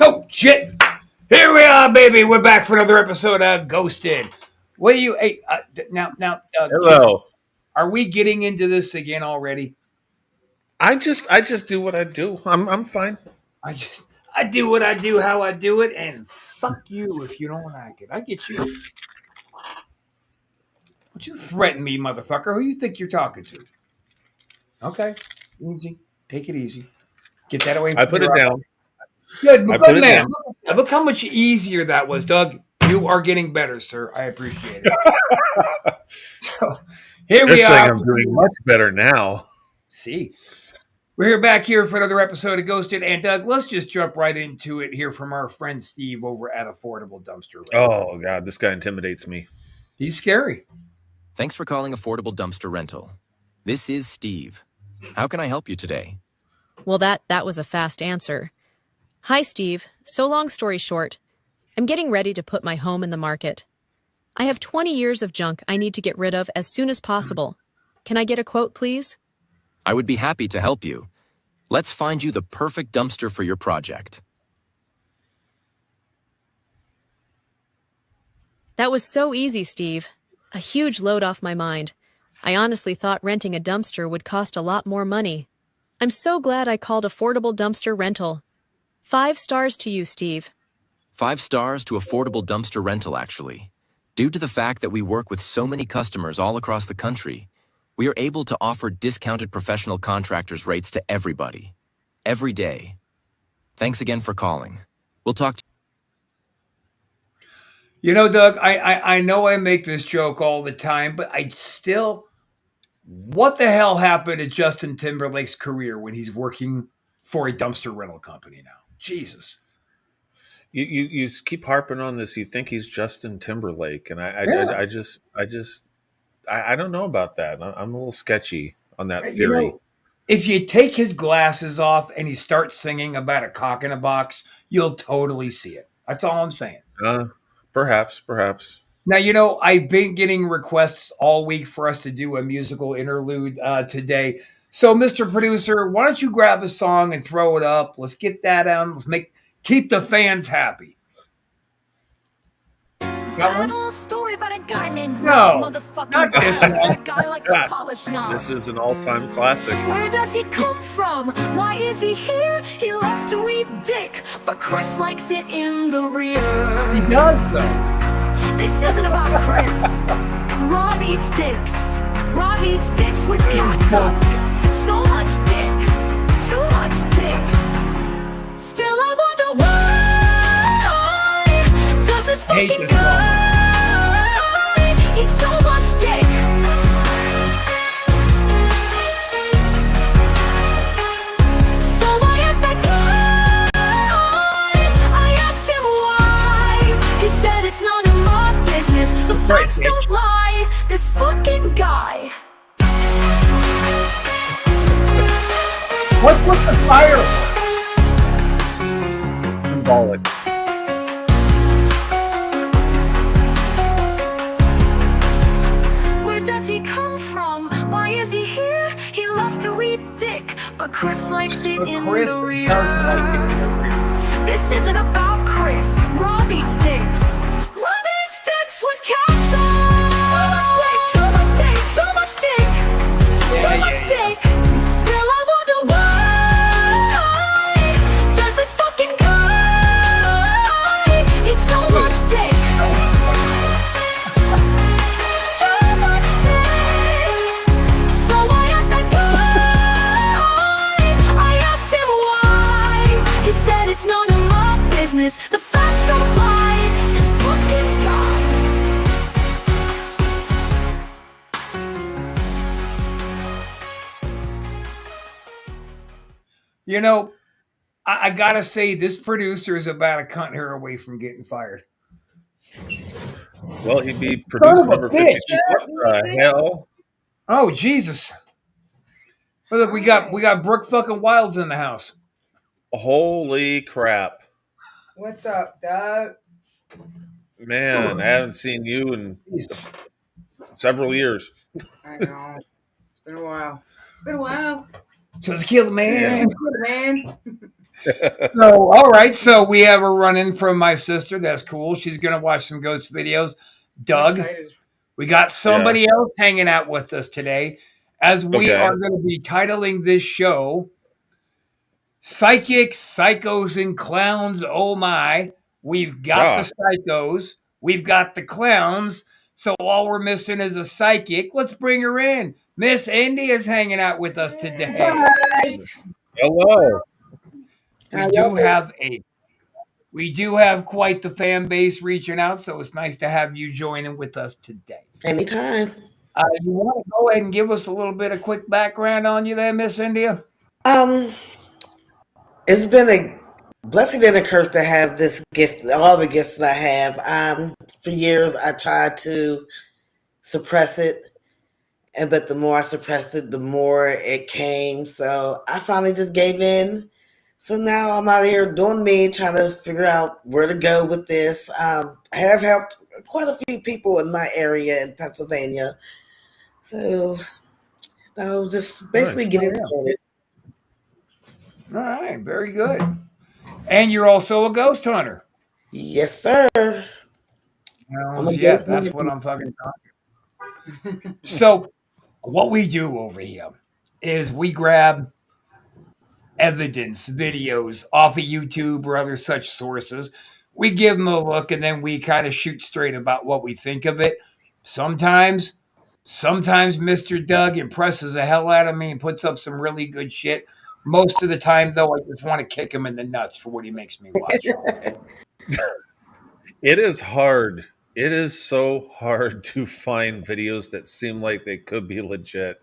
Oh shit! Here we are, baby. We're back for another episode of Ghosted. What do you? Hey, now, Hello. are we getting into this again already? I just do what I do. I'm fine. I do what I do, how I do it, and fuck you if you don't like it. I get you. Don't you threaten me, motherfucker? Who you think you're talking to? Okay, easy. Take it easy. Get that away I from put your it down. good, I put good it man. down. Look how much easier that was, Doug. You are getting better, sir. I appreciate it. So, here They're we saying are. I'm doing much better now. See, we're back here for another episode of Ghosted. And Doug, let's just jump right into it here from our friend Steve over at Affordable Dumpster Rental. Oh God, this guy intimidates me. He's scary. Thanks for calling Affordable Dumpster Rental. This is Steve. How can I help you today? Well, that was a fast answer. Hi, Steve. So long story short, I'm getting ready to put my home in the market. I have 20 years of junk I need to get rid of as soon as possible. Can I get a quote, please? I would be happy to help you. Let's find you the perfect dumpster for your project. That was so easy, Steve. A huge load off my mind. I honestly thought renting a dumpster would cost a lot more money. I'm so glad I called Affordable Dumpster Rental. 5 stars to you, Steve. 5 stars to Affordable Dumpster Rental, actually. Due to the fact that we work with so many customers all across the country, we are able to offer discounted professional contractors rates to everybody, every day. Thanks again for calling. We'll talk to You know, Doug, I know I make this joke all the time, but I still. What the hell happened to Justin Timberlake's career when he's working for a dumpster rental company now? Jesus. You keep harping on this. You think he's Justin Timberlake, and Yeah. I don't know about that. I'm a little sketchy on that You theory. know, if you take his glasses off and he starts singing about a cock in a box, you'll totally see it. That's all I'm saying. Perhaps. Now, you know, I've been getting requests all week for us to do a musical interlude today. So, Mr. Producer, why don't you grab a song and throw it up? Let's get that on. Keep the fans happy. Got one? An old story about a guy named No, Rob, motherfucking not this Rob. one. That guy likes to polish knobs. This is an all-time classic. Where does he come from? Why is he here? He loves to eat dick, but Chris likes it in the rear. He does, though. This isn't about Chris. Rob eats dicks. Rob eats dicks with cats up. So much dick. Too much dick. Still I wonder why does this Hate fucking this song. guy eat so much dick? So I asked that guy, I asked him why. He said it's none of my business. The facts bitch. don't lie. This fucking guy. What's with the fire? Symbolic. Where does he come from? Why is he here? He loves to eat dick, but Chris likes it But in Chris the does rear. like it. This isn't about Chris. Rob eats dicks. Rob eats dicks with cats on. So much dick, so much dick, so much dick. Still I wonder why does this fucking guy eat so much dick? So much dick. So I asked that guy, I asked him why. He said it's none of my business. The facts don't lie. This fucking guy. You know, I gotta say, this producer is about a cunt hair away from getting fired. Well, he'd be Son producer of a number bitch. 52. What the hell? Oh Jesus! Well, look, we got Brooke fucking Wilds in the house. Holy crap. What's up, Doug? Man, I haven't seen you in Jesus. several years. I know. It's been a while. It's been a while. So let's kill the man. Man. So, all right. So we have a run-in from my sister. That's cool. She's gonna watch some ghost videos. I'm Doug, excited. we got somebody else hanging out with us today, as we Okay. are going to be titling this show "Psychics, Psychos, and Clowns." Oh my! We've got the psychos. We've got the clowns. So all we're missing is a psychic. Let's bring her in. Miss India's hanging out with us today. Hi. Hello. We do have quite the fan base reaching out, so it's nice to have you joining with us today. Anytime. You want to go ahead and give us a little bit of quick background on you there, Miss India? It's been a blessing and a curse to have this gift, all the gifts that I have. For years, I tried to suppress it, but the more I suppressed it, the more it came. So I finally just gave in. So now I'm out here doing me, trying to figure out where to go with this. I have helped quite a few people in my area in Pennsylvania. So I was just basically getting started. All right, very good. And you're also a ghost hunter. Yes, sir. Well, yeah, that's what I'm fucking talking. So, what we do over here is we grab evidence videos off of YouTube or other such sources. We give them a look, and then we kind of shoot straight about what we think of it. Sometimes Mr. Doug impresses the hell out of me and puts up some really good shit. Most of the time, though, I just want to kick him in the nuts for what he makes me watch. It is hard. It is so hard to find videos that seem like they could be legit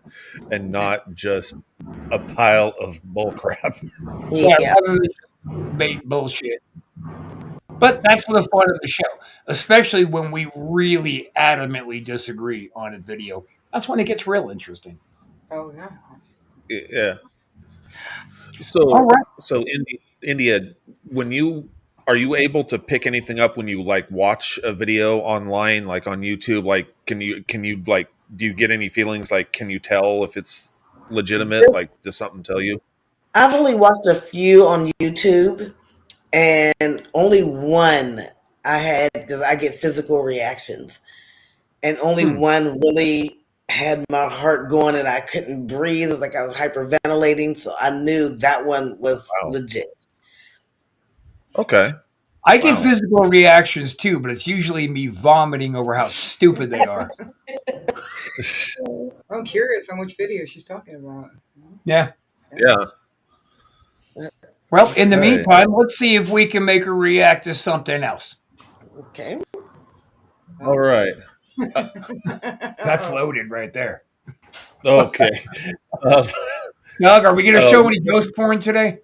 and not just a pile of bullcrap. Yeah. Bait bullshit. But that's the fun of the show, especially when we really adamantly disagree on a video. That's when it gets real interesting. Oh yeah. Yeah. So, All right. so India, are you able to pick anything up when you like watch a video online, like on YouTube? Like, can you like, do you get any feelings? Like, can you tell if it's legitimate? Like, does something tell you? I've only watched a few on YouTube, and only one I had because I get physical reactions, and only one really had my heart going and I couldn't breathe. It was like I was hyperventilating, so I knew that one was legit. Okay. I get physical reactions too, but it's usually me vomiting over how stupid they are. I'm curious how much video she's talking about. Yeah. Yeah. Well, in the Right. meantime, let's see if we can make her react to something else. Okay. All right. That's loaded right there. Okay. Doug, are we going to show any ghost porn today?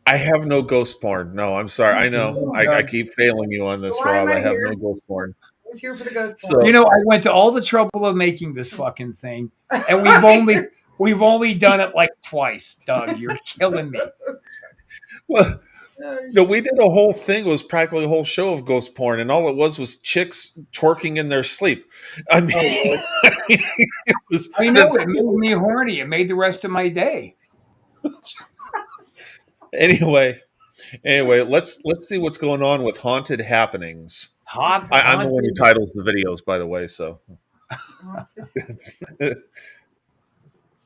I have no ghost porn. No, I'm sorry. I know. I keep failing you on this, Why am Rob. I I have here? no ghost porn. I was here for the ghost So- porn. You know, I went to all the trouble of making this fucking thing, and we've only done it like twice, Doug. You're killing me. Well, no, we did a whole thing. It was practically a whole show of ghost porn, and all it was chicks twerking in their sleep. I mean, it was, I know it made me horny. It made the rest of my day. Anyway, let's see what's going on with Haunted Happenings. I'm the one who titles the videos, by the way. So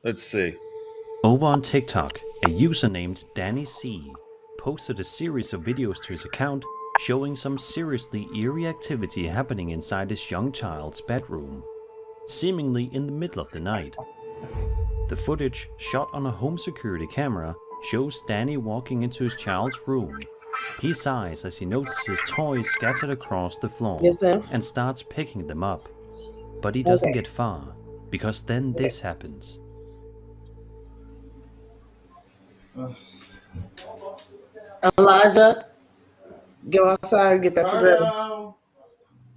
let's see. Over on TikTok, a user named Danny C posted a series of videos to his account showing some seriously eerie activity happening inside his young child's bedroom, seemingly in the middle of the night. The footage, shot on a home security camera, shows Danny walking into his child's room. He sighs as he notices toys scattered across the floor and starts picking them up. But he doesn't get far, because then this happens. Elijah, go outside and get that for Grandma. No,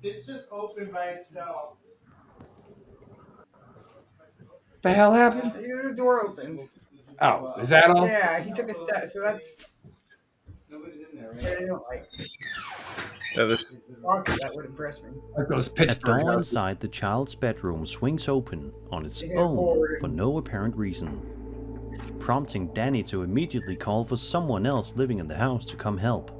it's just open by itself. The hell happened? The door opened. Oh, is that all? Yeah, he took a step, so that's. Nobody's in there, Yeah, right? they don't like. Yeah, there's- That would impress me. Like those A Pittsburgh door houses. inside the child's bedroom swings open on its Yeah, own forward. for no apparent reason. prompting Danny to immediately call for someone else living in the house to come help.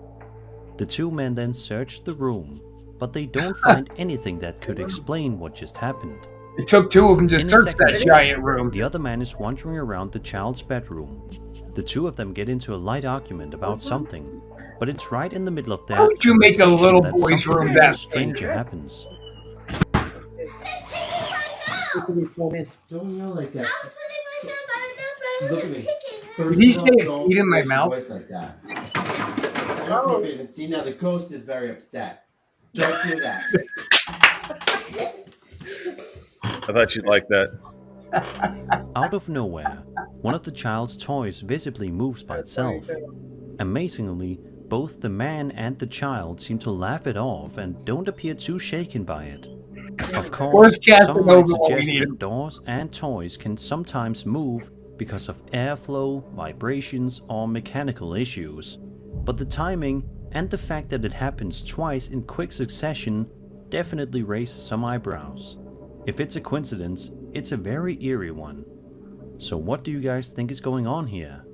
The two men then search the room, but they don't find anything that could explain what just happened. It took two of them to In a search second, that giant room. The other man is wandering around the child's bedroom. The two of them get into a light argument about something, but it's right in the middle of their How would you make a conversation little that boy's something room even that stranger big? happens. Don't yell like that. Look at me. Did he say it in my mouth? Voice like that. I don't think even see now. The ghost is very upset. Don't do that. I thought you'd like that. Out of nowhere, one of the child's toys visibly moves by itself. Amazingly, both the man and the child seem to laugh it off and don't appear too shaken by it. Of course, Where's some might Casanova when we suggest need him? that doors and toys can sometimes move because of airflow, vibrations, or mechanical issues. But the timing and the fact that it happens twice in quick succession definitely raises some eyebrows. If it's a coincidence, it's a very eerie one. So what do you guys think is going on here?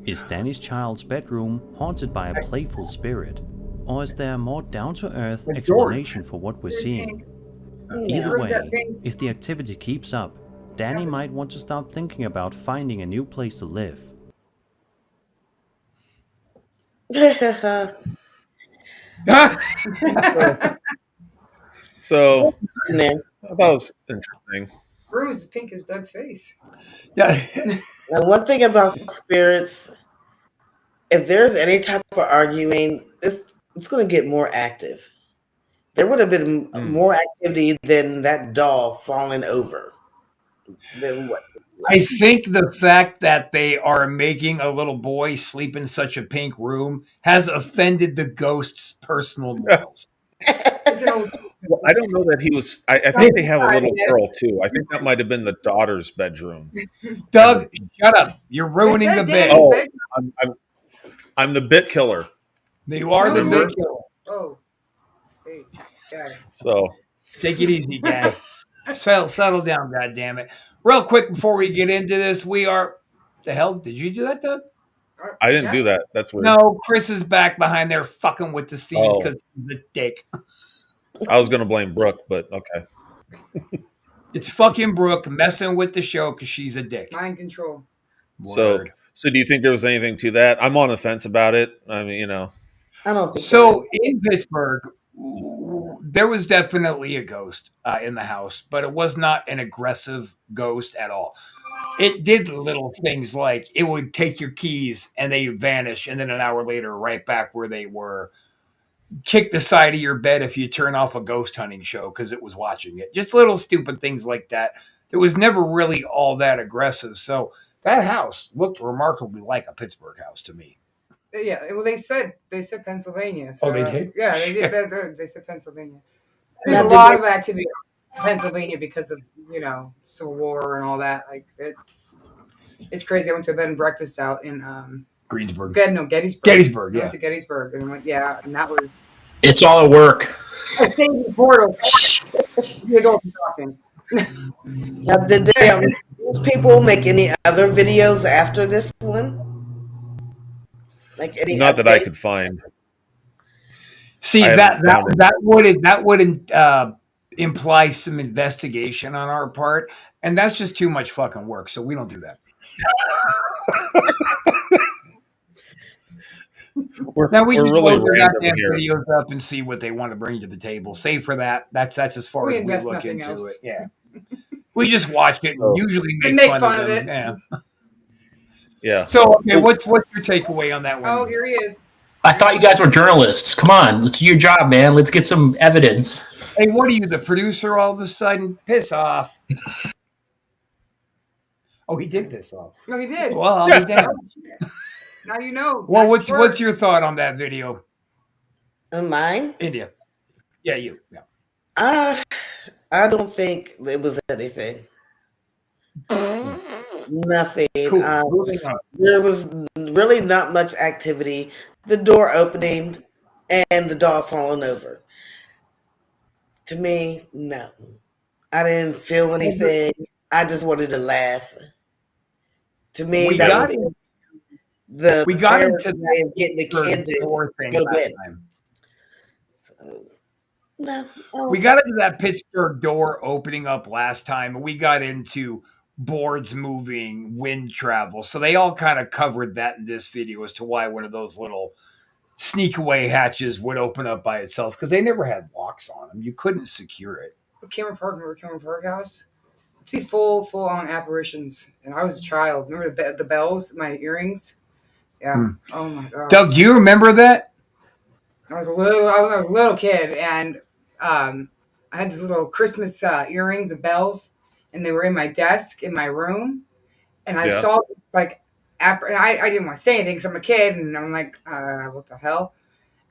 Is Danny's child's bedroom haunted by a playful spirit? Or is there a more down-to-earth explanation for what we're seeing? Either way, if the activity keeps up, Danny might want to start thinking about finding a new place to live. So Now, that was interesting. Bruce is pink as Doug's face. Yeah. one thing about spirits, if there's any type of arguing, it's going to get more active. There would have been more activity than that doll falling over. Than what? I think the fact that they are making a little boy sleep in such a pink room has offended the ghost's personal morals. It's an old. Well, I don't know that he was. I think they have a little girl too. I think that might have been the daughter's bedroom. Doug, shut up. You're ruining the bit. Oh, I'm the bit killer. You are the Remember? bit killer. Oh. Hey, guy. So Take it easy, guy. Settle down, goddammit. Real quick before we get into this, we are. The hell? Did you do that, Doug? I didn't do that. That's weird. No, Chris is back behind there fucking with the scenes Oh. because he's a dick. I was going to blame Brooke, but okay. It's fucking Brooke messing with the show because she's a dick. Mind control. Word. So do you think there was anything to that? I'm on the fence about it. I mean, you know. I don't think So in Pittsburgh, there was definitely a ghost in the house, but it was not an aggressive ghost at all. It did little things like it would take your keys and they vanish, and then an hour later, right back where they were. Kick the side of your bed if you turn off a ghost hunting show because it was watching it. Just little stupid things like that. It was never really all that aggressive. So that house looked remarkably like a Pittsburgh house to me. Yeah, well, they said Pennsylvania. So, Oh, they did? Yeah, they did. They said Pennsylvania. There's Now, a did lot they- of activity in Pennsylvania because of Civil War and all that. Like it's crazy. I went to a bed and breakfast out in Greensburg. Gettysburg. Gettysburg, I yeah. went to Gettysburg and went, and that was. It's all at work. I stayed in the portal. You go talking. Now, did these people make any other videos after this one? Like any? Not that I updates? could find. See, I that haven't found it. that would imply some investigation on our part, and that's just too much fucking work. So we don't do that. Now we We're just really load their random goddamn here. videos up and see what they want to bring to the table. Save for that. That's as far We as we invest look nothing into else. it. Yeah, we just watch it and usually And make make fun fun of them. it. Yeah. Yeah. So okay, what's your takeaway on that one? Oh, here he is. I thought you guys were journalists. Come on, let's do your job, man. Let's get some evidence. Hey, what are you, the producer? All of a sudden, piss off. Oh, he did piss off. No, he did. Well, I'll be damned. Now you know. Well, That's what's work. your thought on that video, Mine? India? Yeah, you. Yeah. I don't think it was anything. Nothing. Cool. Moving on. There was really not much activity. The door opening and the dog falling over. To me, no. I didn't feel anything. I just wanted to laugh. To me, We that got was in, the we got parents' into way that of getting the Pittsburgh kid to door thing go to last bed. time. So, no, We oh, got into that Pittsburgh door opening up last time, and we got into boards moving, wind travel. So they all kind of covered that in this video as to why one of those little sneak away hatches would open up by itself because they never had locks on them. You couldn't secure it. Cameron Park, remember Cameron Park House? See full on apparitions, and I was a child. Remember the bells, my earrings? Yeah. Oh my gosh. Doug, do you remember that? I was a little kid, and I had these little Christmas earrings and bells, and they were in my desk in my room, and I Yeah. saw like and I didn't want to say anything because I'm a kid, and I'm like, what the hell?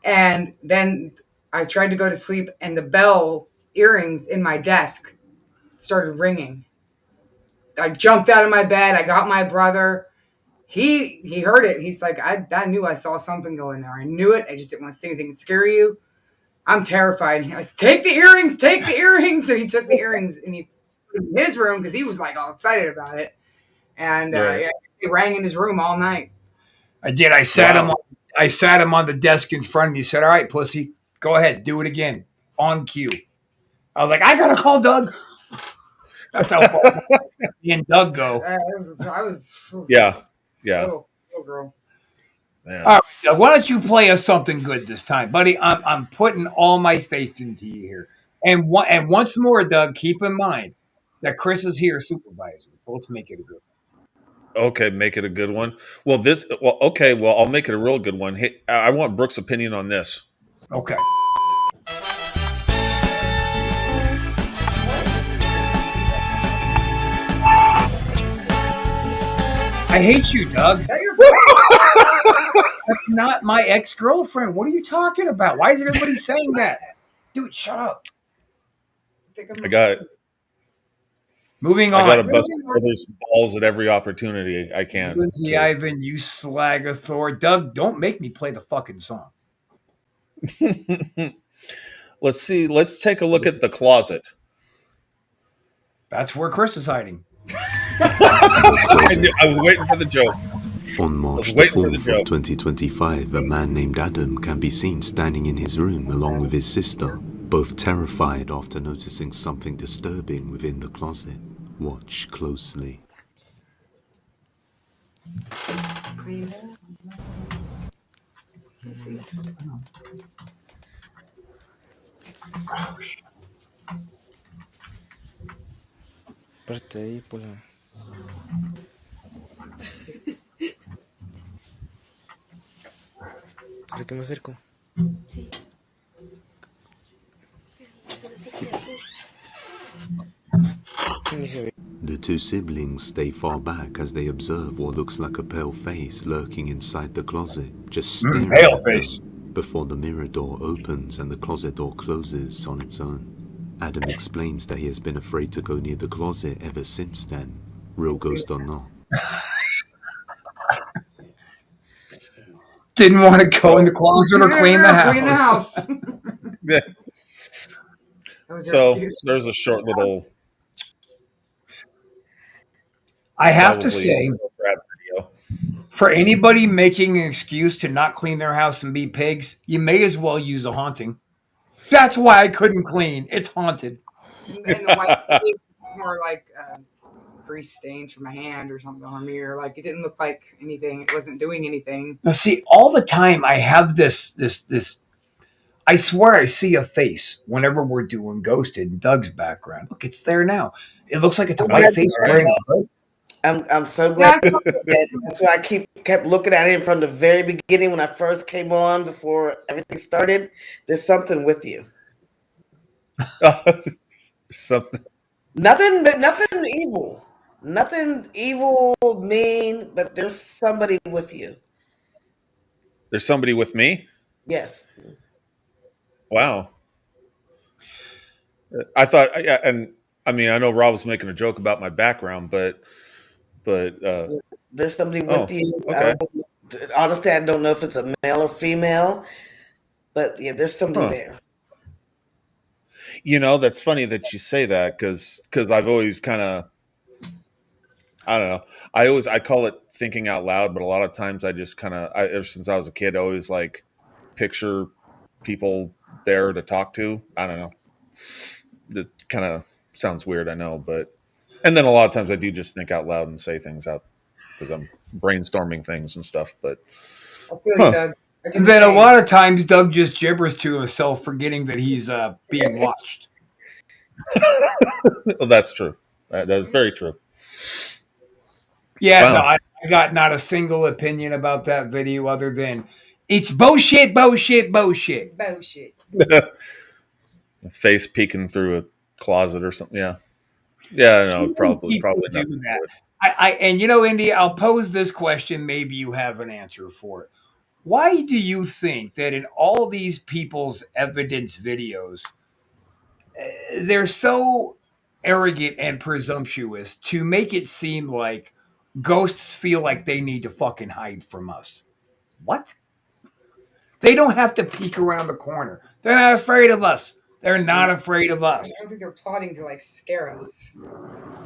And then I tried to go to sleep, and the bell earrings in my desk started ringing. I jumped out of my bed. I got my brother. He heard it. He's like, I knew I saw something going there. I knew it. I just didn't want to say anything and scare you. I'm terrified. I said, take the earrings, take the earrings. And he took the earrings and he put them in his room because he was like all excited about it. And Right. yeah, he rang in his room all night. I did. I sat Wow. him. I sat him on the desk in front, and he said, "All right, pussy, go ahead, do it again on cue." I was like, "I gotta call Doug." That's how far me and Doug go. I was Yeah. little girl. Yeah. All right, Doug, why don't you play us something good this time, buddy? I'm putting all my faith into you here. And once more, Doug, keep in mind that Chris is here supervising, so let's make it a good one. Okay, make it a good one. Well, I'll make it a real good one. Hey, I want Brooke's opinion on this. Okay. I hate you, Doug. That's not my ex-girlfriend. What are you talking about? Why is everybody saying that? Dude, shut up. I got Moving I on. got to bust brothers' balls at every opportunity I can. Lindsay Ivan, you slagathor. Doug, don't make me play the fucking song. Let's see. Let's take a look at the closet. That's where Chris is hiding. I was waiting for the joke. On March the 4th of 2025, a man named Adam can be seen standing in his room along with his sister, both terrified after noticing something disturbing within the closet. Watch closely. Clean. Let's see. Parte ahí por la... ¿Será que me acerco? Sí. Ni se ve. The two siblings stay far back as they observe what looks like a pale face lurking inside the closet, just staring pale at them face. before the mirror door opens and the closet door closes on its own. Adam explains that he has been afraid to go near the closet ever since then, real ghost or not. Didn't want to go in the closet or clean the house. Clean the house. Yeah. That was their So excuse. there's a short little. I have to probably say, rap video. for anybody making an excuse to not clean their house and be pigs, you may as well use a haunting. That's why I couldn't clean. It's haunted. And the white face more like grease stains from a hand or something on a mirror. Like it didn't look like anything. It wasn't doing anything. Now, see, all the time I have this. I swear I see a face whenever we're doing Ghosted in Doug's background. Look, it's there now. It looks like it's a white face wearing a hood. I'm so glad you said that. That's why I kept looking at him from the very beginning when I first came on before everything started. There's something with you. Something. Nothing evil. Nothing evil, mean, but there's somebody with you. There's somebody with me. Yes. Wow. I thought, and I mean, I know Rob was making a joke about my background, but There's somebody with you. Okay. Honestly, I don't know if it's a male or female, but yeah, there's somebody Huh. there. You know, that's funny that you say that because I've always kind of I don't know. I call it thinking out loud, but a lot of times I just kind of, ever since I was a kid, I always like picture people there to talk to. I don't know. That kind of sounds weird, I know, but and then a lot of times I do just think out loud and say things out because I'm brainstorming things and stuff. But I feel you, Doug. I do And the then a same. lot of times Doug just gibbers to himself, forgetting that he's being watched. well, that's true. That is very true. Yeah, Wow. no, I got not a single opinion about that video other than it's bullshit, bullshit, bullshit. Bullshit. Face peeking through a closet or something. Yeah. Yeah, no, probably People do nothing that. to it. And Indy, I'll pose this question. Maybe you have an answer for it. Why do you think that in all these people's evidence videos, they're so arrogant and presumptuous to make it seem like ghosts feel like they need to fucking hide from us? What? They don't have to peek around the corner. They're not afraid of us. They're not afraid of us. I don't think they're plotting to like scare us.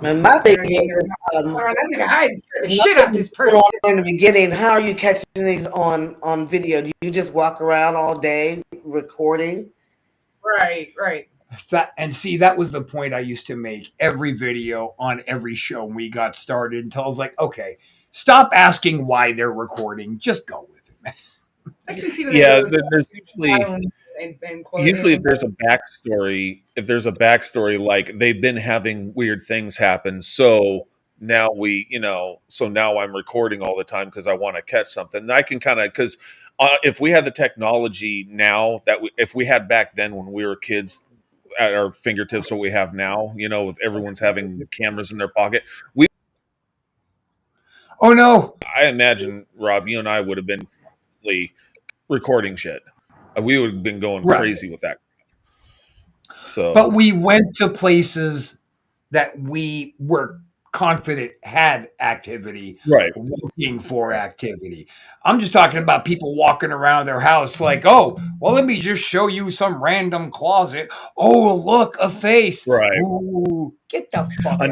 And my thing You know, is, I'm gonna hide and scare the shit out of this person. in the beginning, how are you catching these on video? Do you just walk around all day recording? Right. And see, that was the point I used to make every video on every show when we got started until I was like, okay, stop asking why they're recording. Just go with it, man. I can see what Yeah, they do. there's usually if there's a backstory, like they've been having weird things happen, so now I'm recording all the time because I want to catch something. And I can kind of because if we had the technology now if we had back then when we were kids at our fingertips, what we have now, with everyone's having cameras in their pocket, Oh no! I imagine, Rob, you and I would have been constantly recording shit. We would have been going crazy with that. So, But we went to places that we were confident had activity, right? Looking for activity. I'm just talking about people walking around their house like, oh, well, let me just show you some random closet. Oh, look, a face. Right. Ooh, get the fuck out of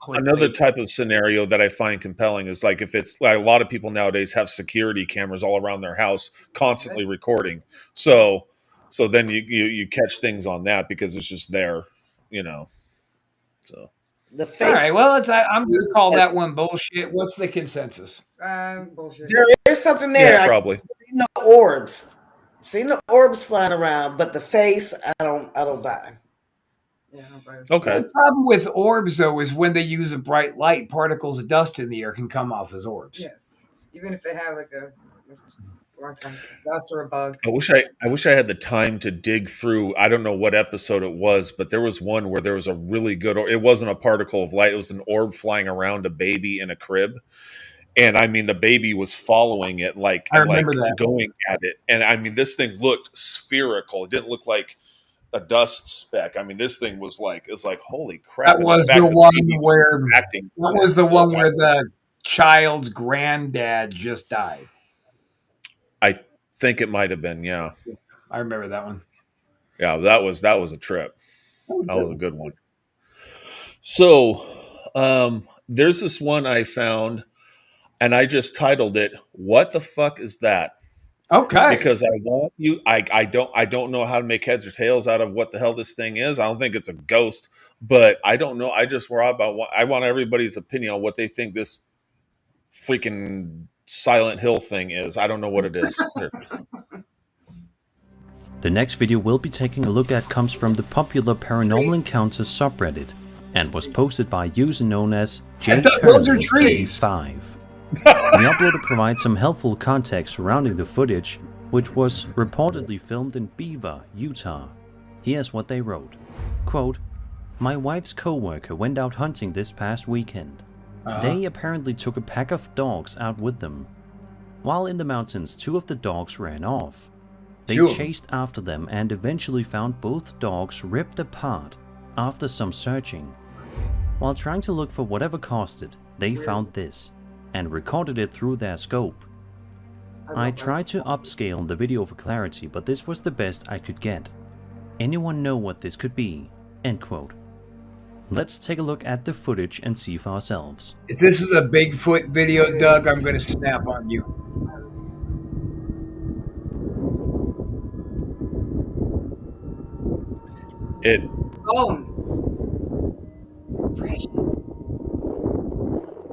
Another here. type of scenario that I find compelling is like if it's like a lot of people nowadays have security cameras all around their house, constantly recording. So then you catch things on that because it's just there, So. The face. All right, well, I'm going to call that one bullshit. What's the consensus? Bullshit. There is something there. Yeah, probably. Seen the orbs flying around, but the face, I don't buy. Yeah, okay. The problem with orbs, though, is when they use a bright light, particles of dust in the air can come off as orbs. Yes, even if they have like a long time dust or a bug. I wish I had the time to dig through. I don't know what episode it was, but there was one where there was a really good. It wasn't a particle of light; it was an orb flying around a baby in a crib, and I mean the baby was following it, I remember that. going at it, and I mean this thing looked spherical. It didn't look like a dust speck. I mean this thing was like holy crap. That was the one where the child's granddad just died. I think it might have been, yeah. I remember that one. Yeah, that was a trip. That was a good one. So, there's this one I found, and I just titled it "What the fuck is that?" Okay. Because I want you. I don't know how to make heads or tails out of what the hell this thing is. I don't think it's a ghost, but I don't know. I want everybody's opinion on what they think this freaking Silent Hill thing is. I don't know what it is. The next video we'll be taking a look at comes from the popular Paranormal Encounters subreddit and was posted by a user known as JTurner85. The uploader provides some helpful context surrounding the footage, which was reportedly filmed in Beaver, Utah. Here's what they wrote. Quote, "My wife's co-worker went out hunting this past weekend. They apparently took a pack of dogs out with them. While in the mountains, 2 of the dogs ran off. They chased after them and eventually found both dogs ripped apart after some searching. While trying to look for whatever caused it, they found this and recorded it through their scope. I tried to upscale the video for clarity, but this was the best I could get. Anyone know what this could be?" End quote. Let's take a look at the footage and see for ourselves. If this is a Bigfoot video, Doug, I'm going to snap on you.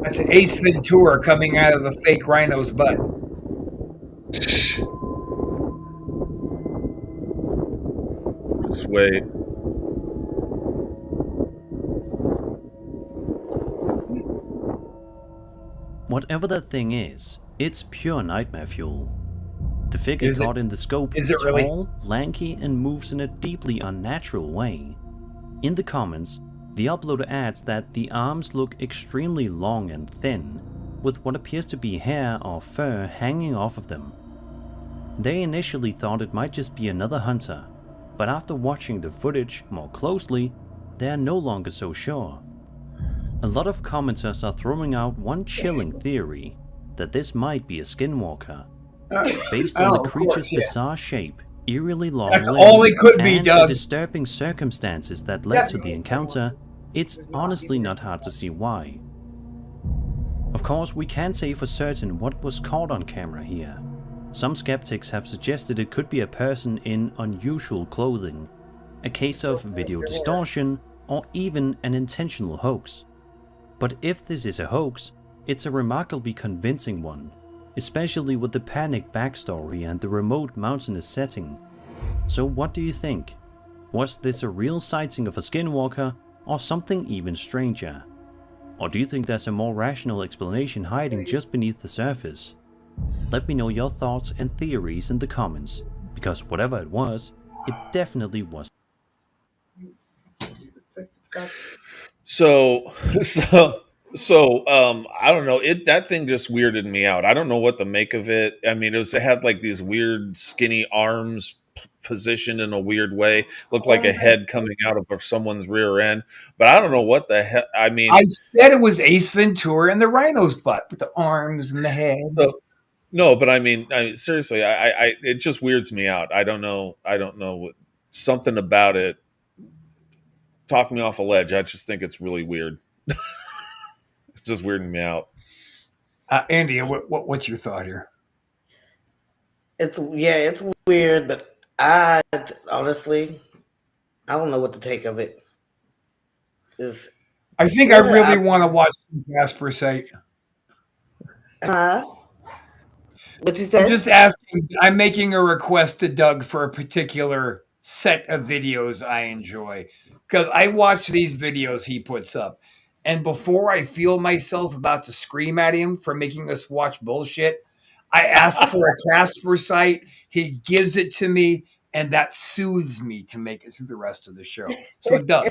That's Ace Ventura coming out of a fake rhino's butt. Just wait. Whatever that thing is, it's pure nightmare fuel. The figure Is it- caught in the scope is is it really? tall, lanky, and moves in a deeply unnatural way. In the comments, the uploader adds that the arms look extremely long and thin, with what appears to be hair or fur hanging off of them. They initially thought it might just be another hunter, but after watching the footage more closely, they are no longer so sure. A lot of commenters are throwing out one chilling theory, that this might be a skinwalker. Based on Oh, the of creature's course, yeah. bizarre shape, eerily long That's limbs, all it could be, and the Doug. disturbing circumstances that led to the encounter, it's honestly not hard to see why. Of course, we can't say for certain what was caught on camera here. Some skeptics have suggested it could be a person in unusual clothing, a case of video distortion, or even an intentional hoax. But if this is a hoax, it's a remarkably convincing one, especially with the panic backstory and the remote mountainous setting. So what do you think? Was this a real sighting of a skinwalker, or something even stranger? Or do you think there's a more rational explanation hiding just beneath the surface? Let me know your thoughts and theories in the comments, because whatever it was, it definitely was. So, I don't know. That thing just weirded me out. I don't know what to make of it. I mean, it had like these weird skinny arms positioned in a weird way. Looked like a head coming out of someone's rear end. But I don't know what the hell. I mean, I said it was Ace Ventura and the rhino's butt with the arms and the head. so no, but I mean seriously, I it just weirds me out. I don't know what, something about it. Talk me off a ledge. I just think it's really weird. It's just weirding me out. Andy, what's your thought here? It's weird, but I honestly, I don't know what to take of it. I think I really want to watch Casper site. What you said? I'm just asking. I'm making a request to Doug for a particular set of videos I enjoy, because I watch these videos he puts up, and before I feel myself about to scream at him for making us watch bullshit, I ask for a Casper site. He gives it to me, and that soothes me to make it through the rest of the show. So, Doug,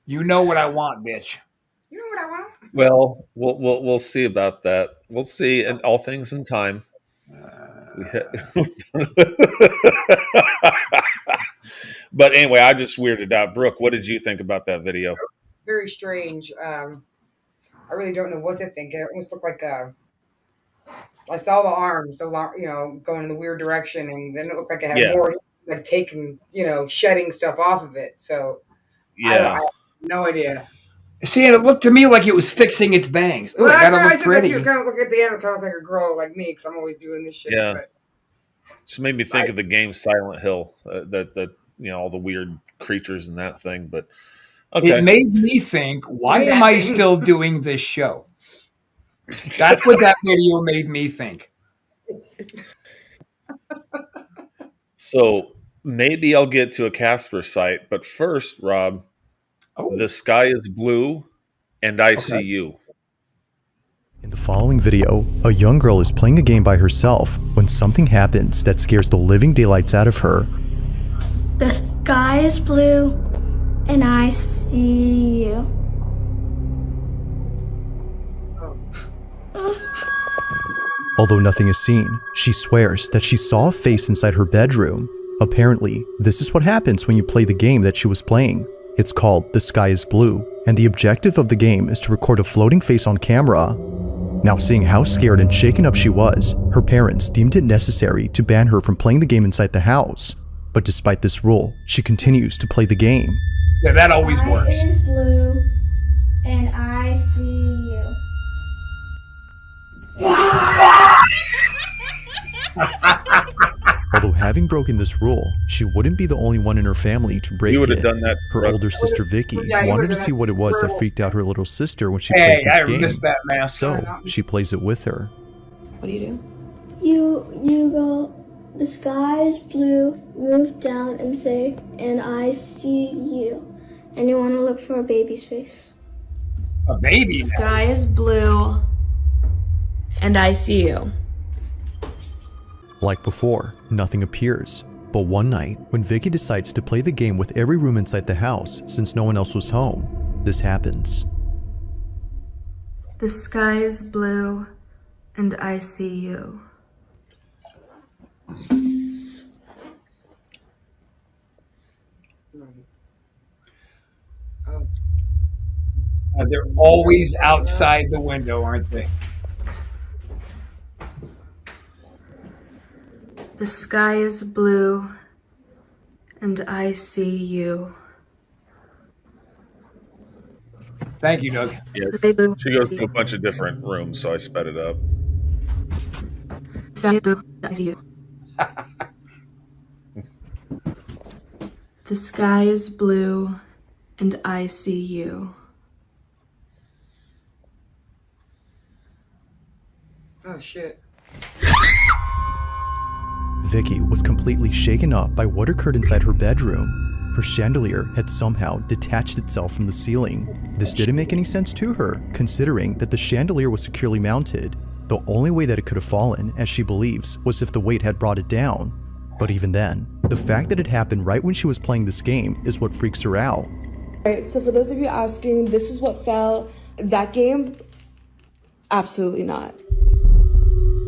you know what I want, bitch. You know what I want? Well, we'll see about that. We'll see, and all things in time. But anyway, I just weirded out. Brooke, what did you think about that video? Very strange. I really don't know what to think. It almost looked like I saw the arms, going in the weird direction, and then it looked like it had more, like taking, shedding stuff off of it. So I have no idea. See, and it looked to me like it was fixing its bangs. Ooh, Well, it that's gotta why I look said pretty. that too. Kind of look at the end, kind of like a girl like me, because I'm always doing this shit. Yeah. But Just made me think of the game Silent Hill. That all the weird creatures in that thing. But okay, It made me think, why am I still doing this show? That's what that video made me think. So maybe I'll get to a Casper site, but first, Rob, the sky is blue, and I see you. In the following video, a young girl is playing a game by herself when something happens that scares the living daylights out of her. The sky is blue, and I see you. Although nothing is seen, she swears that she saw a face inside her bedroom. Apparently, this is what happens when you play the game that she was playing. It's called The Sky is Blue, and the objective of the game is to record a floating face on camera. Now, seeing how scared and shaken up she was, her parents deemed it necessary to ban her from playing the game inside the house. But despite this rule, she continues to play the game. Yeah, that always works. Sky is blue, and I see you. Although having broken this rule, she wouldn't be the only one in her family to break You would have it. done that. Her older sister Vicky Yeah, you wanted to would've see done what it was that that. freaked out her little sister when she Hey, played this I game. missed that mask. So she plays it with her. What do you do? You go, the sky is blue, move down and say, and I see you. And you want to look for a baby's face. A baby. Sky is blue, and I see you. Like before, nothing appears. But one night, when Vicky decides to play the game with every room inside the house since no one else was home, this happens. The sky is blue, and I see you. They're always outside the window, aren't they? The sky is blue, and I see you. Thank you, Doug. Yeah, she goes to a bunch of different rooms, so I sped it up. Sky is blue, I see you. The sky is blue, and I see you. Oh shit. Vicky was completely shaken up by what occurred inside her bedroom. Her chandelier had somehow detached itself from the ceiling. This didn't make any sense to her, considering that the chandelier was securely mounted. The only way that it could have fallen, as she believes, was if the weight had brought it down. But even then, the fact that it happened right when she was playing this game is what freaks her out. Alright, so for those of you asking, this is what fell. That game? Absolutely not.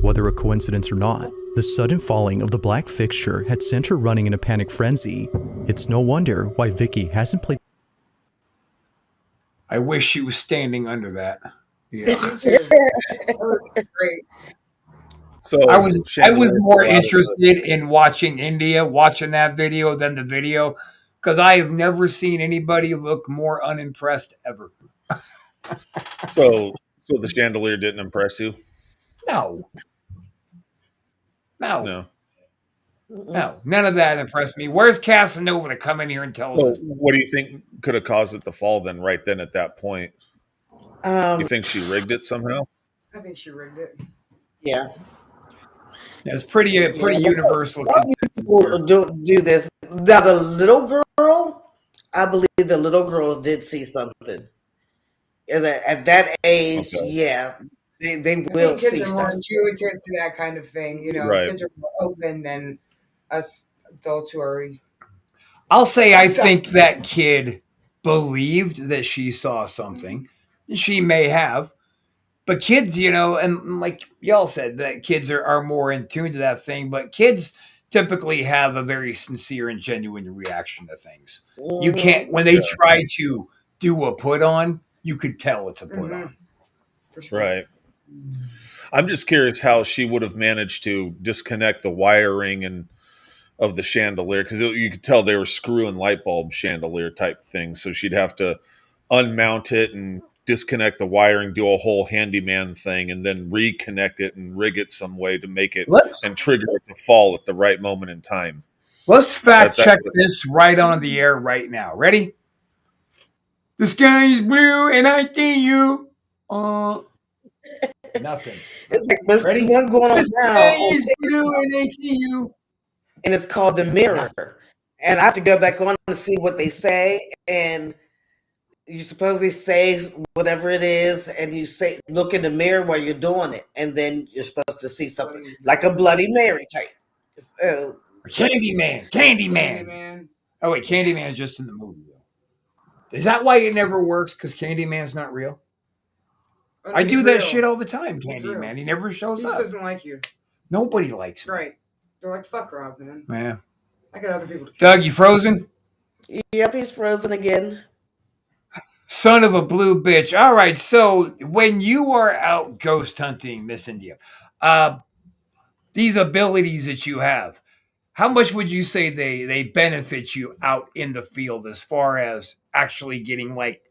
Whether a coincidence or not, the sudden falling of the black fixture had sent her running in a panic frenzy. It's no wonder why Vicky hasn't played. I wish she was standing under that. Yeah. Great. So I was Chandelier more fell out of interested in watching that video than the video, because I have never seen anybody look more unimpressed ever. So the chandelier didn't impress you? No. No. No, none of that impressed me. Where's Casanova to come in here and tell So us? what do you think could have caused it to fall then, right then at that point? You think she rigged it somehow? I think she rigged it. Yeah. It's pretty universal. People do this. Now the little girl, I believe the little girl did see something. At that age, yeah, they will kids see are more stuff. intuitive to that kind of thing. You know, Right. kids are more open than us adults who are. I'll say I think that kid believed that she saw something. She may have. But kids, and like y'all said, that kids are more in tune to that thing. But kids typically have a very sincere and genuine reaction to things. You can't, when they try to do a put on, you could tell it's a put on. Right. I'm just curious how she would have managed to disconnect the wiring and of the chandelier, because you could tell they were screw and light bulb chandelier type things. So she'd have to unmount it and disconnect the wiring, do a whole handyman thing, and then reconnect it and rig it some way to make it and trigger it to fall at the right moment in time. Let's fact check this right on the air right now. Ready? The sky is blue and I see you. Nothing. It's like there's Ready? one going on The now. sky is blue and I see you. And it's called The Mirror. And I have to go back on and see what they say. And you supposedly say whatever it is, and you say, look in the mirror while you're doing it, and then you're supposed to see something like a Bloody Mary type. Candyman. Oh wait, Candyman is just in the movie though. Is that why it never works? Because Candyman's not real. I do that shit all the time. Candyman, he never shows He just up. doesn't like you. Nobody likes him. Right. They're like, fuck Rob, man. Yeah. I got other people to Doug, you frozen? Yep, he's frozen again. Son of a blue bitch. All right. So when you are out ghost hunting, Miss India, these abilities that you have, how much would you say they benefit you out in the field as far as actually getting like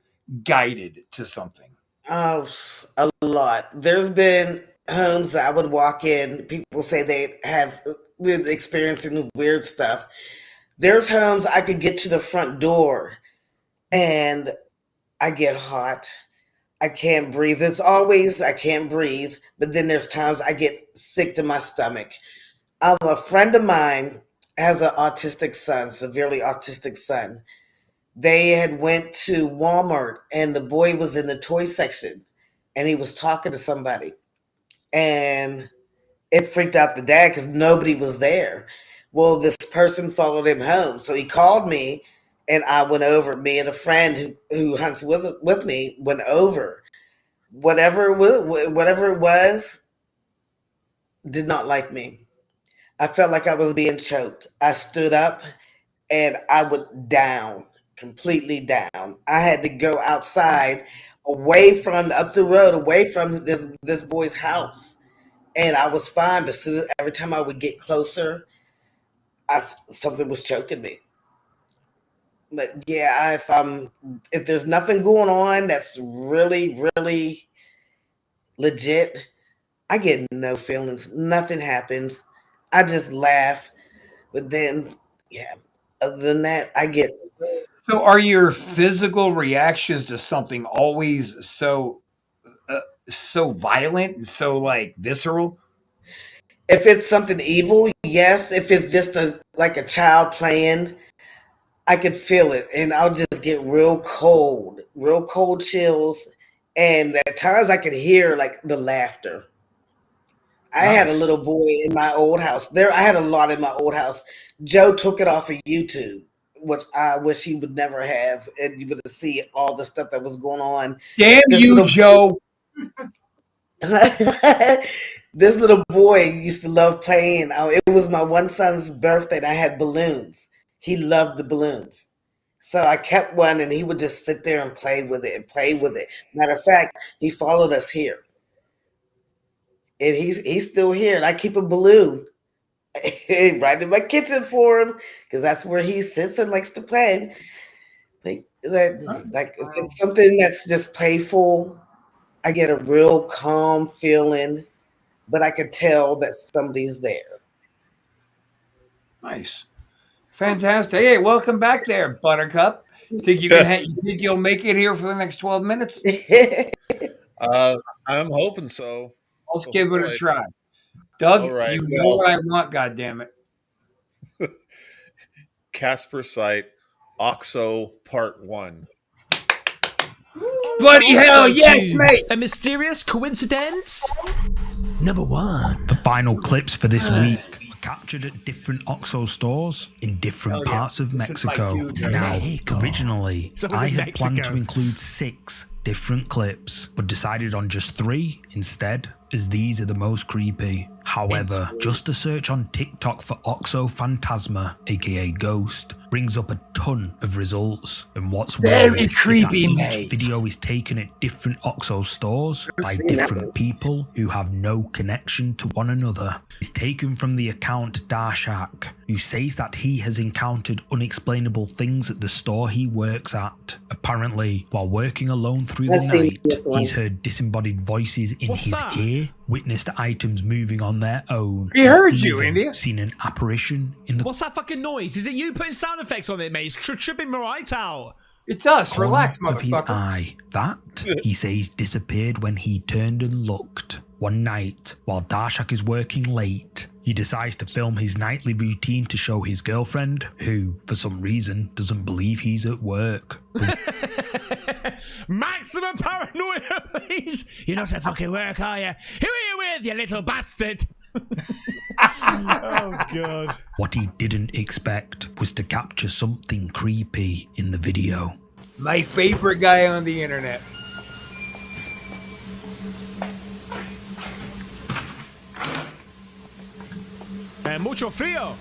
guided to something? Oh, a lot. There's been homes that I would walk in. People say they have been experiencing weird stuff. There's homes I could get to the front door and I get hot. I can't breathe. It's always I can't breathe, but then there's times I get sick to my stomach. A friend of mine has an autistic son, severely autistic son. They had went to Walmart and the boy was in the toy section and he was talking to somebody. And it freaked out the dad because nobody was there. Well, this person followed him home. So he called me and I went over. Me and a friend who hunts with me went over. Whatever it was, did not like me. I felt like I was being choked. I stood up and I went down, completely down. I had to go outside, away from up the road, away from this boy's house. And I was fine, but every time I would get closer, something was choking me. But yeah, if there's nothing going on that's really, really legit, I get no feelings. Nothing happens. I just laugh. But then, yeah, other than that, I get. So, are your physical reactions to something always so violent and so like visceral? If it's something evil, yes. If it's just like a child playing, I could feel it, and I'll just get real cold chills, and at times I could hear like the laughter. I had a little boy in my old house. I had a lot in my old house. Joe took it off of YouTube, which I wish he would never have, and you would see all the stuff that was going on. Damn you, Joe. This little boy used to love playing. It was my one son's birthday, and I had balloons. He loved the balloons. So I kept one, and he would just sit there and play with it. Matter of fact, he followed us here. And he's still here, and I keep a balloon right in my kitchen for him because that's where he sits and likes to play. Like if it's something that's just playful, I get a real calm feeling, but I can tell that somebody's there. Nice, fantastic. Hey, welcome back there, Buttercup. Think you can? You think you'll make it here for the next 12 minutes? I'm hoping so. Let's give it a try. Doug, right, you know what I want, goddammit. Casper Site, OXO Part 1. Bloody hell, yes, mate! A mysterious coincidence? Number 1. The final clips for this week were captured at different OXO stores in different parts of Mexico. Now, originally, I had planned to include 6 different clips, but decided on just 3 instead, as these are the most creepy. However, just a search on TikTok for OXO Phantasma, aka Ghost, brings up a ton of results. And what's very weird creepy, is that mate. each video is taken at different OXO stores by different people who have no connection to one another. It's taken from the account Darshak, who says that he has encountered unexplainable things at the store he works at. Apparently, while working alone through the night, he's heard disembodied voices in his ear, witnessed items moving on their own. He heard you, even India. seen an apparition in the What's that fucking noise? Is it you putting sound effects on it, mate? It's tripping me right out. It's us. corner Relax, of his motherfucker. eye. That, he says, disappeared when he turned and looked. One night, while Darshak is working late, he decides to film his nightly routine to show his girlfriend, who, for some reason, doesn't believe he's at work. Maximum paranoia, please. You're not at fucking work, are you? Who are you with, you little bastard? Oh, God. What he didn't expect was to capture something creepy in the video. My favorite guy on the internet. Mucho frío.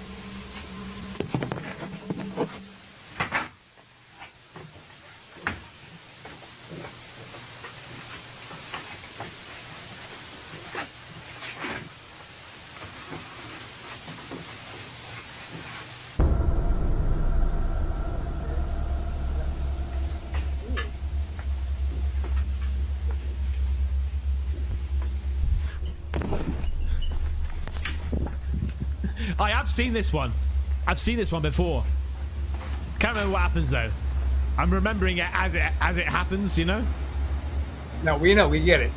I have seen this one. I've seen this one before. Can't remember what happens though. I'm remembering it as it happens, you know? No, we know, we get it.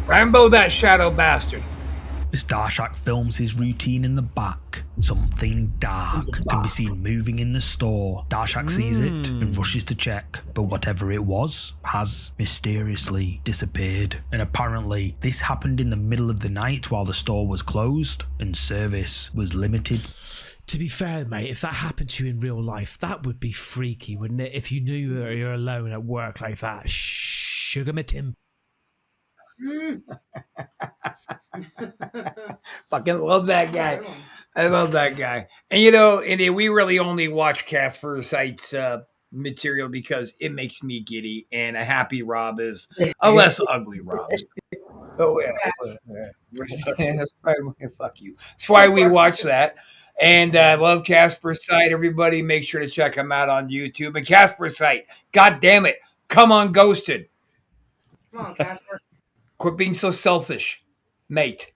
Rambo, that shadow bastard. As Darshak films his routine in the back, something dark can be seen moving in the store. Darshak sees it and rushes to check, but whatever it was has mysteriously disappeared. And apparently, this happened in the middle of the night while the store was closed and service was limited. To be fair, mate, if that happened to you in real life, that would be freaky, wouldn't it? If you knew you're alone at work like that. Sugar me Tim. Fucking love that guy. I love that guy. And you know, and we really only watch Casper Sight's material because it makes me giddy, and a happy Rob is a less ugly Rob. Oh yeah. That's why, fuck you. That's why we watch that. And I love Casper Sight. Everybody make sure to check him out on YouTube. And Casper Sight, god damn it, come on Ghosted. Come on, Casper. Quit being so selfish, mate.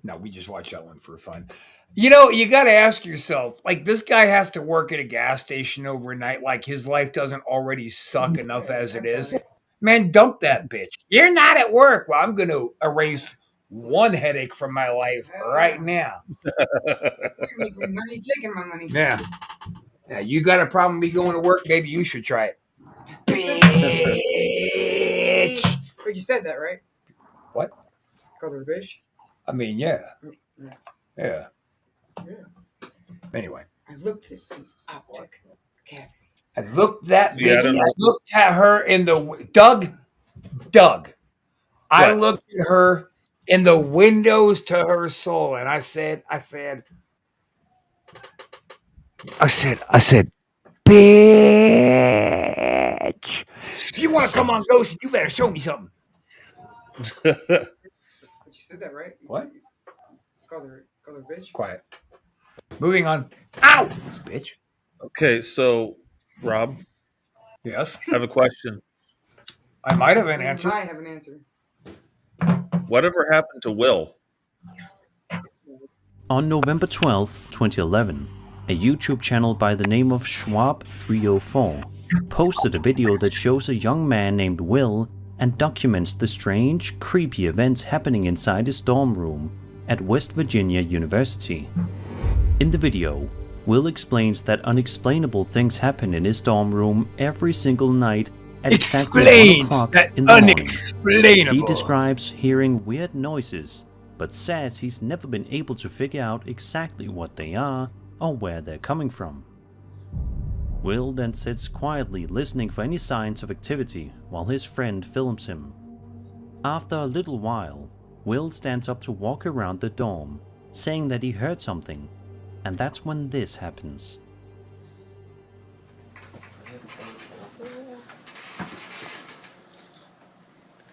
No, we just watch that one for fun. You know, you got to ask yourself, like, this guy has to work at a gas station overnight. Like, his life doesn't already suck enough as it is. Man, dump that bitch. You're not at work. Well, I'm going to erase one headache from my life right now. You're making money, taking my money. Yeah. Yeah, you got a problem with me going to work? Maybe you should try it. Bitch. But you said that, right? What? Called her a bitch? I mean, yeah. Yeah. Anyway. I looked at the optic cavity. I looked at Yeah, I bitch. don't know. I looked at her in the Doug. I looked at her in the windows to her soul, and I said, bitch. If you want to come on Ghost, you better show me something. But you said that, right? What? Called her a bitch? Quiet. Moving on. Ow, bitch. Okay, so Rob. Yes. I have a question. I might have an I answer. might have an answer. Whatever happened to Will? On November 12, 2011, a YouTube channel by the name of Schwab304 posted a video that shows a young man named Will and documents the strange, creepy events happening inside his dorm room at West Virginia University. In the video, Will explains that unexplainable things happen in his dorm room every single night at exactly 1 o'clock in the morning. He describes hearing weird noises, but says he's never been able to figure out exactly what they are or where they're coming from. Will then sits quietly listening for any signs of activity while his friend films him. After a little while, Will stands up to walk around the dorm, saying that he heard something, and that's when this happens.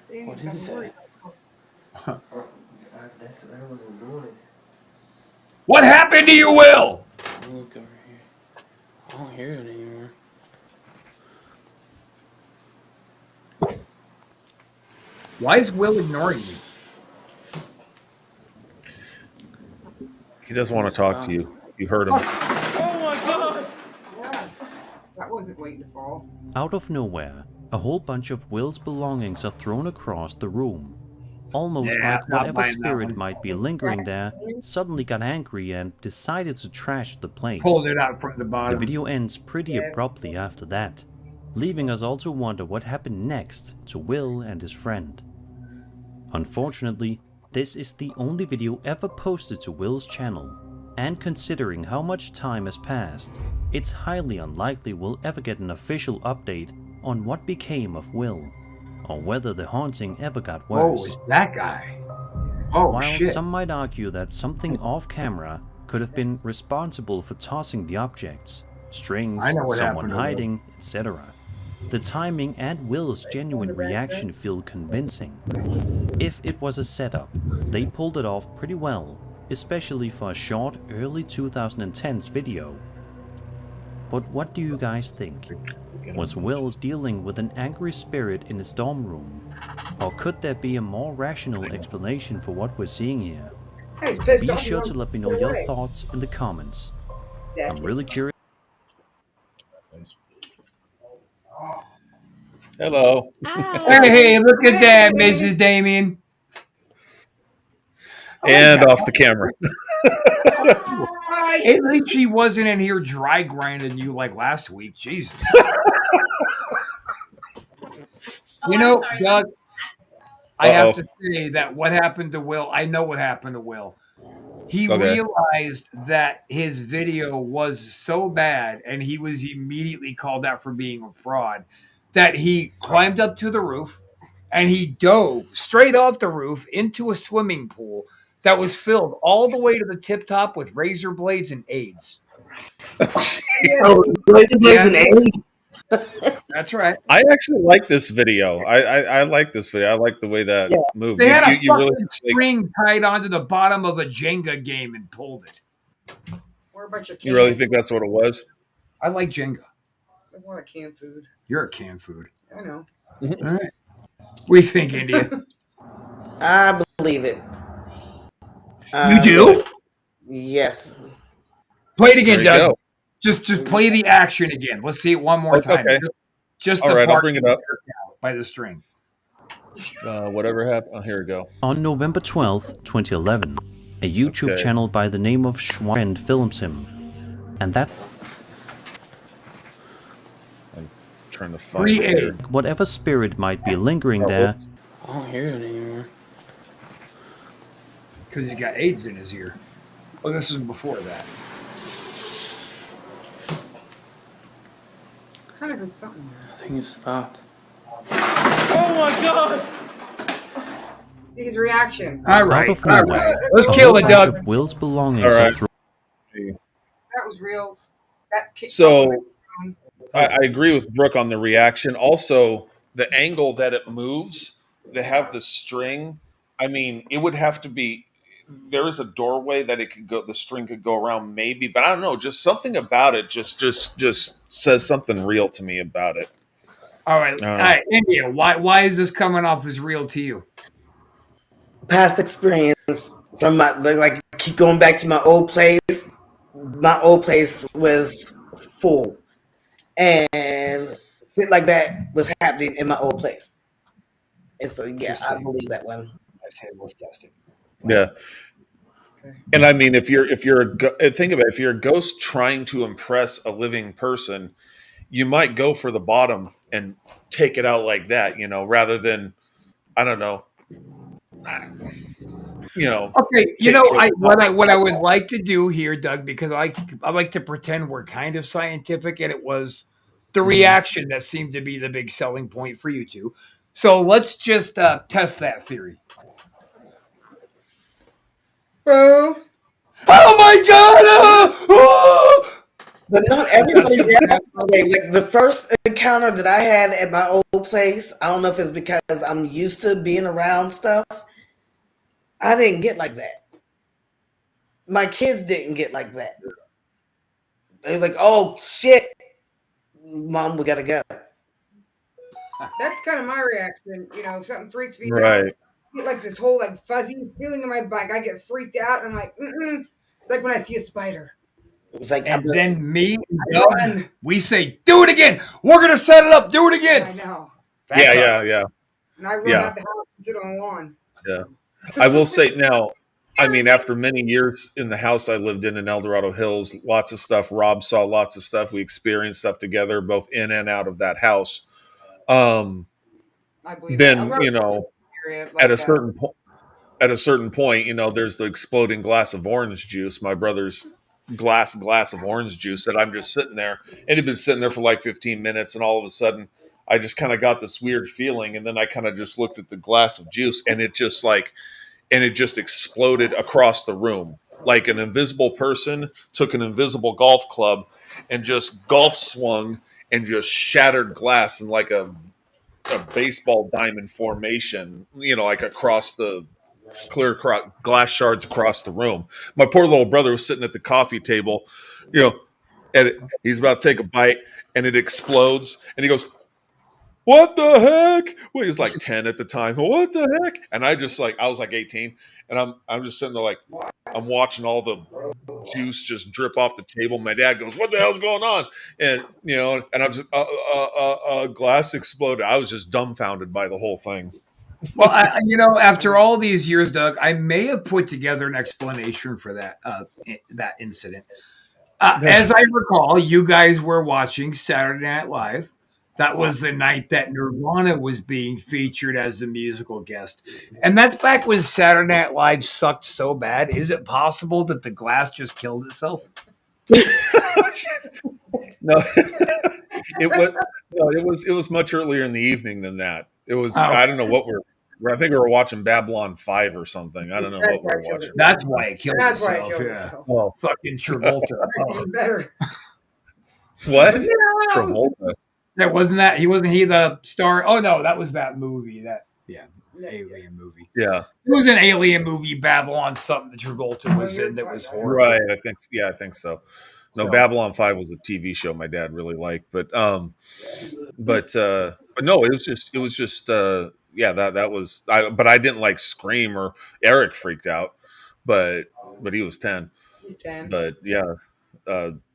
What is it? What happened to you, Will? Look over here. I don't hear it anymore. Why is Will ignoring you? He doesn't want to talk to you. You heard him. Oh my god! Yeah. That wasn't waiting to fall. Out of nowhere, a whole bunch of Will's belongings are thrown across the room. Almost like whatever spirit might be lingering there suddenly got angry and decided to trash the place. Pulled it out from the bottom. The video ends pretty abruptly after that, leaving us all to wonder what happened next to Will and his friend. Unfortunately, this is the only video ever posted to Will's channel, and considering how much time has passed, it's highly unlikely we'll ever get an official update on what became of Will, or whether the haunting ever got worse. Oh, it's that guy. Oh, While shit. some might argue that something off camera could have been responsible for tossing the objects, strings, I know what someone happened to Will. hiding, etc., the timing and Will's genuine reaction feel convincing. If it was a setup, they pulled it off pretty well, especially for a short early 2010s video. But what do you guys think? Was Will dealing with an angry spirit in his dorm room? Or could there be a more rational explanation for what we're seeing here? He's pissed Be off. sure to let me know your thoughts in the comments. I'm really curious. Hello. Hey, look at that, Mrs. Damien. And off the camera. At least she wasn't in here dry grinding you like last week. Jesus. You know, Doug, I have to say that what happened to Will, I know what happened to Will. He realized that his video was so bad and he was immediately called out for being a fraud that he climbed up to the roof and he dove straight off the roof into a swimming pool that was filled all the way to the tip top with razor blades and AIDS. Razor blades and AIDS? That's right. I actually like this video. I like this video. I like the way that moved. They had a you really string tied onto the bottom of a Jenga game and pulled it. We're a bunch of You really think that's what it was? I like Jenga. I want a canned food. You're a canned food. I know. All right. We think, India. I believe it. You do? Yes. Play it again, There you Doug. go. Just play the action again. Let's see it one more time. Okay. Just All the right, I'll part bring it up. by the string. Whatever happened. Oh, here we go. On November 12th, 2011, a YouTube Okay. channel by the name of Schwein films him. And that Trying to find it here. whatever spirit might be lingering there, I don't hear it anymore. Because he's got AIDS in his ear. Oh, this is before that. Kind of heard something. I think it stopped. Oh my god! See his reaction. All right. before All that, right. Let's a kill whole it, bunch Doug. of Will's belongings All are right. thrown. That was real. That kicked So off. I agree with Brooke on the reaction. Also, the angle that it moves, they have the string. I mean, it would have to be. There is a doorway that it could go. The string could go around, maybe, but I don't know. Just something about it just says something real to me about it. All right. All right. India, why is this coming off as real to you? Past experience from my like keep going back to my old place. My old place was full, and shit like that was happening in my old place. And so yeah, I believe that one. I said, let's test it. Yeah. And I mean, if you're think about it, if you're a ghost trying to impress a living person, you might go for the bottom and take it out like that, rather than, I don't know, Okay, what I would like to do here, Doug, because I like to pretend we're kind of scientific, and it was the reaction that seemed to be the big selling point for you two. So let's just test that theory. Oh my God! But not everybody reacts that way. Like the first encounter that I had at my old place, I don't know if it's because I'm used to being around stuff. I didn't get like that. My kids didn't get like that. They was like, "Oh shit, Mom, we gotta go." That's kind of my reaction. If something freaks me out, right. I get like this whole like fuzzy feeling in my back. I get freaked out, and I'm like, It's like when I see a spider. It's like, and then me and Doug, we say, "Do it again. We're gonna set it up. Do it again." I know. Yeah. And I run out the house and sit on the lawn. Yeah. I will say now, I mean, after many years in the house I lived in El Dorado Hills, lots of stuff. Rob saw lots of stuff. We experienced stuff together, both in and out of that house. Then, at a certain point, there's the exploding glass of orange juice, my brother's glass of orange juice, that I'm just sitting there, and it had been sitting there for like 15 minutes, and all of a sudden I just kind of got this weird feeling, and then I kind of just looked at the glass of juice, and it just exploded across the room. Like an invisible person took an invisible golf club and just golf swung and just shattered glass in like a baseball diamond formation, like across the clear glass shards across the room. My poor little brother was sitting at the coffee table, and he's about to take a bite, and it explodes, and he goes, what the heck? Well, he was like 10 at the time. What the heck? And I was like 18, and I'm just sitting there like, I'm watching all the juice just drip off the table. My dad goes, "What the hell's going on?" And and I'm just glass exploded. I was just dumbfounded by the whole thing. Well, after all these years, Doug, I may have put together an explanation for that incident. As I recall, you guys were watching Saturday Night Live. That was the night that Nirvana was being featured as a musical guest. And that's back when Saturday Night Live sucked so bad. Is it possible that the glass just killed itself? No, it was much earlier in the evening than that. It was I don't know what I think we were watching Babylon 5 or something. I don't know what we were watching. That's why it killed itself. Well, fucking Travolta. Better. What? Travolta. That wasn't that. Wasn't he the star? Oh no, that was that movie. Alien movie. Yeah, it was an alien movie, Babylon something that Travolta was in. That was horrible. Right. I think so. No, Babylon 5 was a TV show my dad really liked, but no, it was just that was but I didn't like scream, or Eric freaked out, but he was 10. He's 10. But yeah,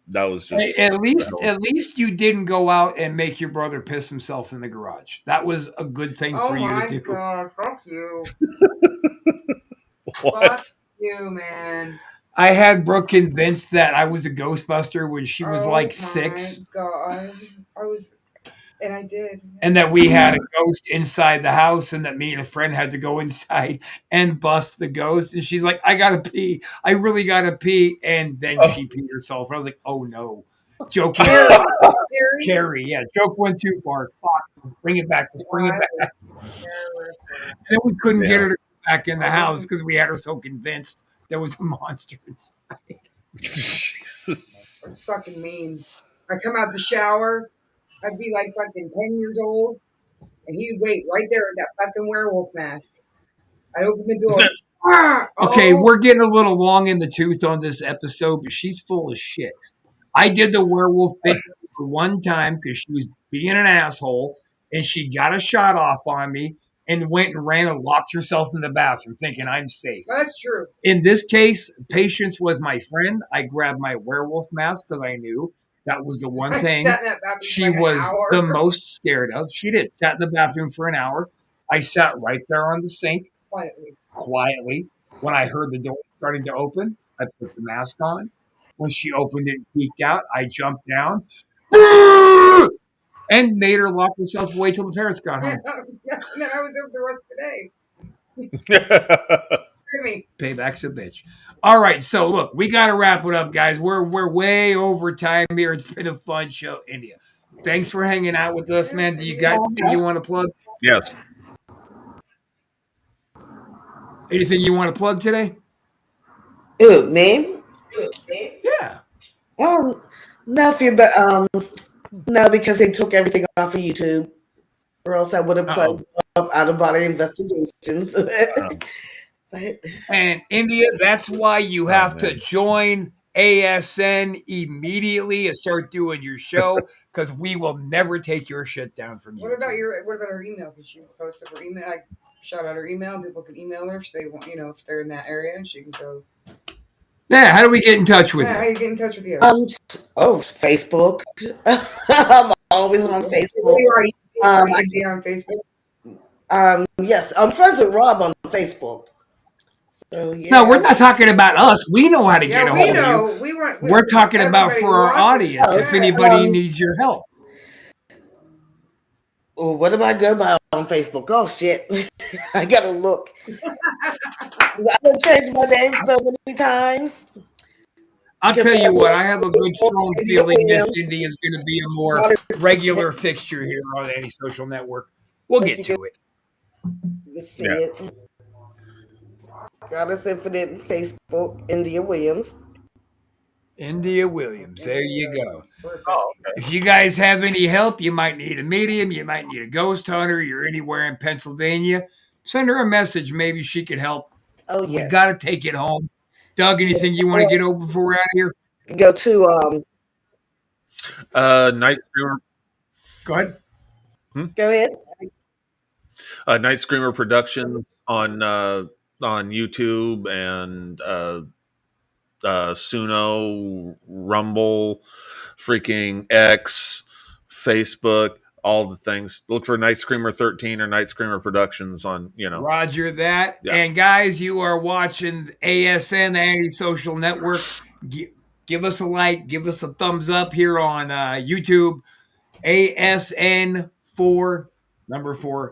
that was just at least you didn't go out and make your brother piss himself in the garage. That was a good thing for you to do. Oh my God, fuck you. What? Fuck you, man. I had Brooke convinced that I was a Ghostbuster when she was like 6. God, I was, and I did. And that we had a ghost inside the house, and that me and a friend had to go inside and bust the ghost. And she's like, "I gotta pee. I really gotta pee." And then she peed herself. And I was like, "Oh no." Joke. Carrie, yeah. Joke went too far. Fuck. Bring it back. Let's bring it back. And then we couldn't get her to go back in the house because we had her so convinced there was a monster inside. Jesus. That's fucking mean. I come out the shower, I'd be like fucking 10 years old, and he'd wait right there in that fucking werewolf mask. I'd open the door. Okay, we're getting a little long in the tooth on this episode, but she's full of shit. I did the werewolf bit for one time because she was being an asshole, and she got a shot off on me and went and ran and locked herself in the bathroom thinking I'm safe. That's true. In this case, Patience was my friend. I grabbed my werewolf mask because I knew that was the one thing she was the most scared of. She did. Sat in the bathroom for an hour. I sat right there on the sink quietly. When I heard the door starting to open, I put the mask on. When she opened it and peeked out, I jumped down and made her lock herself away till the parents got home. And then I was there for the rest of the day. Payback's a bitch. All right, so look, we got to wrap it up, guys. We're way over time here. It's been a fun show, India. Thanks for hanging out with us, man. Do you got anything you want to plug? Yes. Anything you want to plug today? Me? Yeah. Nothing, but no, because they took everything off of YouTube, or else I would have plugged up out of body investigations. And India, that's why you have to join ASN immediately and start doing your show, because we will never take your shit down from you. What about her email? Because she posted her email. I shout out her email. People can email her if they want, if they're in that area, and she can go. Yeah, how do we get in touch with you? How do you get in touch with you? Facebook. I'm always on Facebook. I be on Facebook. Yes, I'm friends with Rob on Facebook. So, yeah. No, we're not talking about us. We know how to get a hold of you. We're talking about for our audience. If anybody needs your help. Oh, what am I good about on Facebook? Oh shit, I gotta look. I done changed my name so many times. I'll tell you what, I have a good strong feeling Miss Indy is going to be a more regular fixture here on any social network. We'll get to it. Let's see it. Goddess Infinite Facebook, India Williams. India Williams. There you go. If you guys have any help, you might need a medium, you might need a ghost hunter, you're anywhere in Pennsylvania, send her a message. Maybe she could help. Oh, yeah. We got to take it home. Doug, anything you want to get over before we're out of here? Go to Night Streamer. Go ahead. Go ahead. Night Screamer Productions on YouTube and Suno, Rumble, freaking X, Facebook, all the things. Look for Night Screamer 13 or Night Screamer Productions on, Roger that. Yeah. And guys, you are watching ASN, Anti-Social Network. Give us a like, give us a thumbs up here on YouTube. ASN4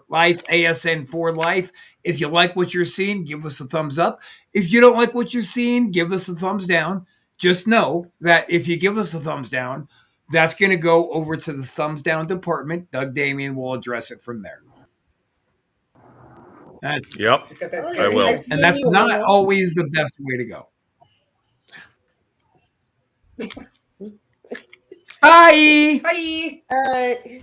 Life, ASN4 Life. If you like what you're seeing, give us a thumbs up. If you don't like what you're seeing, give us a thumbs down. Just know that if you give us a thumbs down, that's going to go over to the thumbs down department. Doug Damien will address it from there. Yep, I will. And that's not always the best way to go. Bye. Bye. All right.